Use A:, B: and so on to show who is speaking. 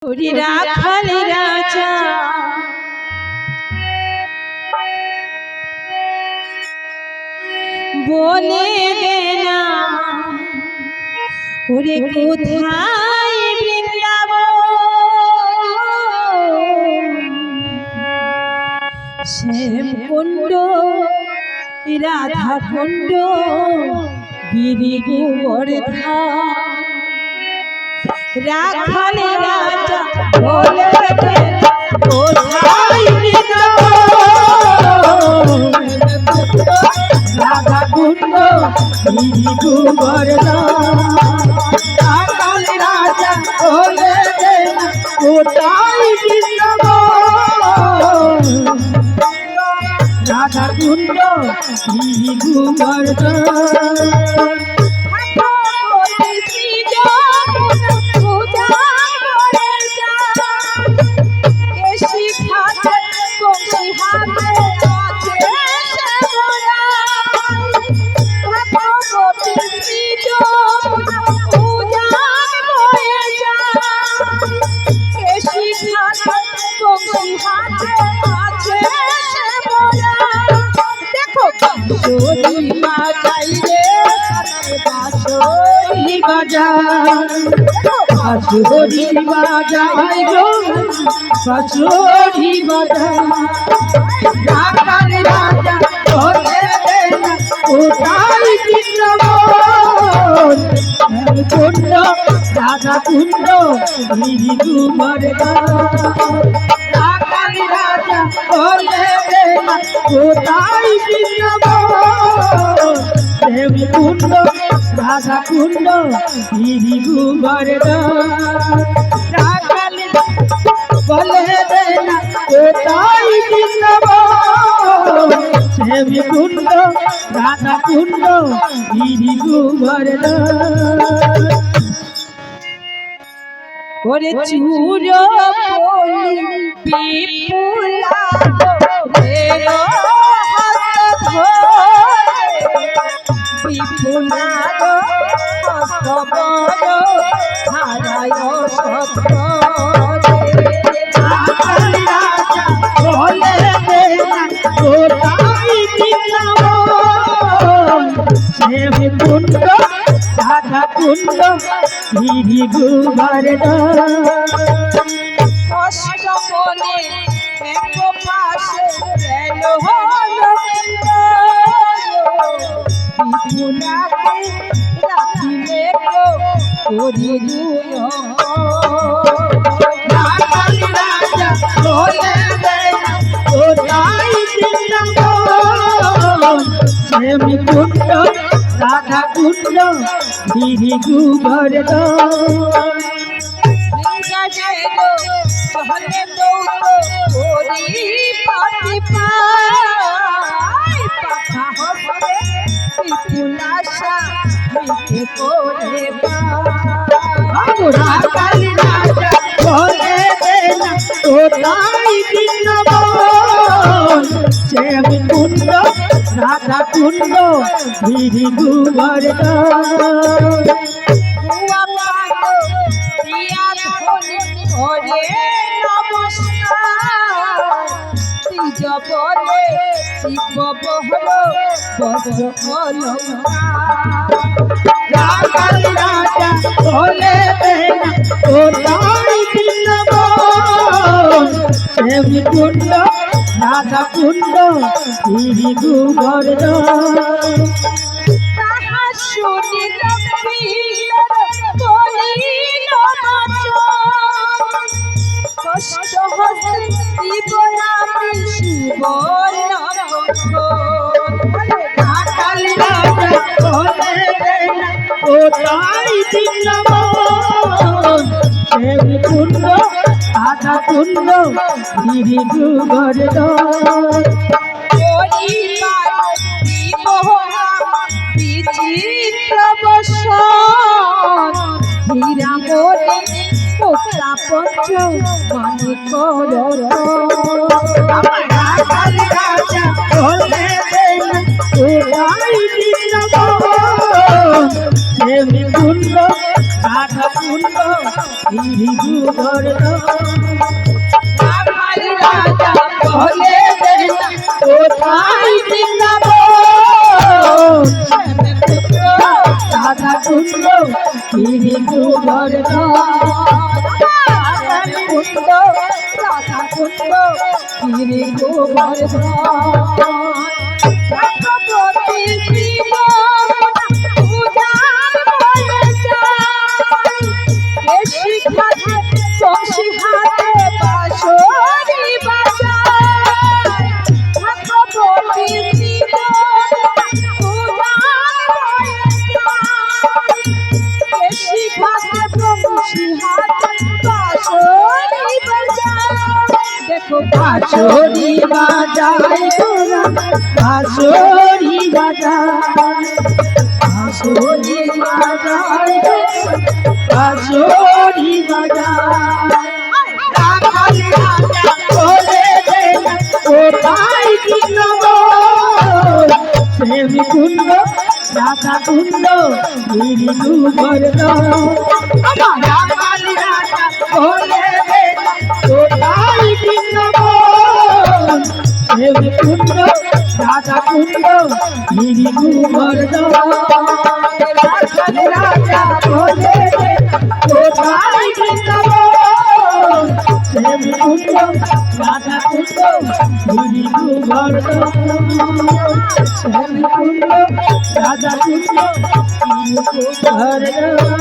A: রাখাল রাজা বলে দে না ওরে কোথায় বৃন্দাবন শ্যাম কুণ্ড রাধা কুণ্ড গিরি গোবর্ধন রাখাল রাজা বলে দে কোথায় বৃন্দাবন রাধা কুণ্ড গিরি গোবর্ধন রাখাল রাজা বলে দে কোথায় বৃন্দাবন রাধা কুণ্ড গিরি গোবর্ধন বাঁশরি বাজায় গো বাঁশরি বাজায় রাখাল রাজা বলে দে না কোথায় বৃন্দাবন কুণ্ড রাধা কুণ্ড গিরি গোবর্ধন রাখাল রাজা বলে দে না কোথায় বৃন্দাবন কুণ্ড রাধা কুণ্ড গিরি গোবর্ধন রাখাল বলে দে না কোথায় বৃন্দাবন কুণ্ড রাধা কুণ্ড গিরি গোবর্ধন ওরে চূর বিপুলা বিপুলার হস্ত বড় ধারায় রাখাল রাজা বলে দে না কোথায় বৃন্দাবন শ্যাম কুণ্ড রাধা কুণ্ড গিরি গোবর্ধন কষ্ট মনে এক পাশে গেল বিপুলাকে রাখিলে করি রাখাল রাজা বলে দে না কোথায় বৃন্দাবন শ্যাম কুণ্ড রাধা কুণ্ড গিরি গোবর্ধন চলে দৌড় পাতি পায় পাখা হস্তে বিপুলাশা মিঠে করে রাখাল রাজা বলে দে না কোথায় বৃন্দাবন শ্যাম কুণ্ড রাধা কুণ্ড গিরি গোবর্ধন বলে রাখাল রাজা বলে দে না কোথায় বৃন্দাবন শ্যাম কুণ্ড রাধা কুণ্ড গিরি গোবর্ধন তাহা শুনিল কষ্ট হস্তে দিবয়ামি সুবর্ণ রাখাল রাজা বলে দে না কোথায় বৃন্দাবন শ্যাম কুণ্ড রাধা কুণ্ড গিরি গোবর্ধন বিচিত্র বসন হীরা মনে পোক্তা পঞ্চ মানে রাখাল রাজা বলে দে না কোথায় বৃন্দাবন শ্যাম কুণ্ড রাধা কুণ্ড গিরি গোবর্ধন আমার রাজা বলে দেন কোথায় বৃন্দাবন রাধা কুণ্ড গিরি গোবর্ধন রাধা কুণ্ড গিরি গোবর্ধন ভগবতী শিব পূজার বয়ে যায় বেশি খাতে বংশী হাতে বাঁশরি বাজায় ভগবতী শিব পূজার বয়ে যায় বেশি খাতে বংশী হাতে বাঁশরি বাজায় দেখো বাঁশরি বাজায় তোরা বাঁশরি বাজায় বাঁশরি বাজায় বাঁশরি বাজায় রাখাল রাজা বলে দেন কোথায় বৃন্দাবন প্রেম কুণ্ড রাধা কুণ্ড গিরি গোবর্ধন আমার রাখাল রাজা বলে দেন কোথায় বৃন্দাবন প্রেম কুণ্ড রাধা কুণ্ড গিরি গোবর্ধন রাখাল রাজা বলে দেন কোথায় বৃন্দাবন প্রেম কুণ্ড রাধা কুণ্ড গিরি গোবর্ধন প্রেম কুণ্ড রাধা কুণ্ড গিরি গোবর্ধন